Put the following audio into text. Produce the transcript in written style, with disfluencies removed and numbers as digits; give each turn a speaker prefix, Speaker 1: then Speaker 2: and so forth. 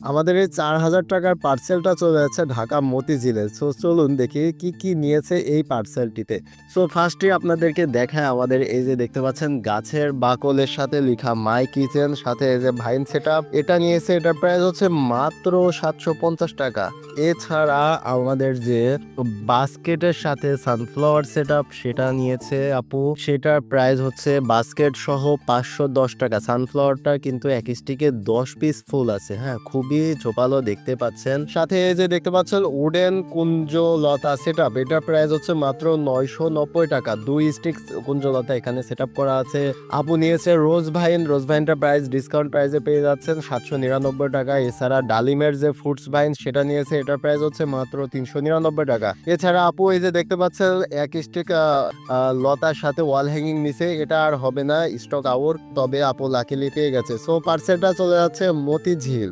Speaker 1: আমাদের এই ৪,০০০ টাকার পার্সেলটা চলে যাচ্ছে ঢাকা মতিঝিলে। সো চলুন দেখি কি, কি নিয়েছে এই পার্সেলটিতে। সো ফার্স্টে আপনাদেরকে দেখায় আমাদের এই যে দেখতে পাচ্ছেন গাছের বাকলের সাথে লিখা মাই কিচেন, সাথে এই যে ভাইন সেটআপ এটা নিয়েছে। এটার প্রাইস হচ্ছে মাত্র ৭৫০ টাকা। এছাড়া আমাদের যে বাস্কেটের সাথে সানফ্লাওয়ার সেটআপ সেটা নিয়েছে আপু। সেটার প্রাইস হচ্ছে বাস্কেট সহ ৫১০ টাকা। সানফ্লাওয়ারটা কিন্তু এক স্টিকে ১০ পিস ফুল আছে। হ্যাঁ, খুবই ঝোপালো দেখতে পাচ্ছেন। সাথে এই যে দেখতে পাচ্ছেন উডেন কুঞ্জলতা সেটআপ, এটার প্রাইস হচ্ছে মাত্র ৯৯০ টাকা। ২ স্টিক কুঞ্জলতা এখানে সেটআপ করা আছে। আপু নিয়েছে রোজ ভাইন। রোজ ভাইনটার প্রাইস ডিসকাউন্ট প্রাইসে পেয়ে যাচ্ছেন ৭৯৯ টাকা। এছাড়া ডালিমের যে ফ্রুটস ভাইন সেটা নিয়েছে, এটার প্রাইস হচ্ছে মাত্র ৩৯৯ টাকা। এছাড়া আপু এই যে দেখতে পাচ্ছেন এক স্টিক লতার সাথে ওয়াল হ্যাঙ্গিং নিছে, এটা আর হবে না, স্টক আউট। তবে আপু লাকিলি পেয়ে গেছে। সো পার্সেলটা চলে যাচ্ছে মতিঝিল।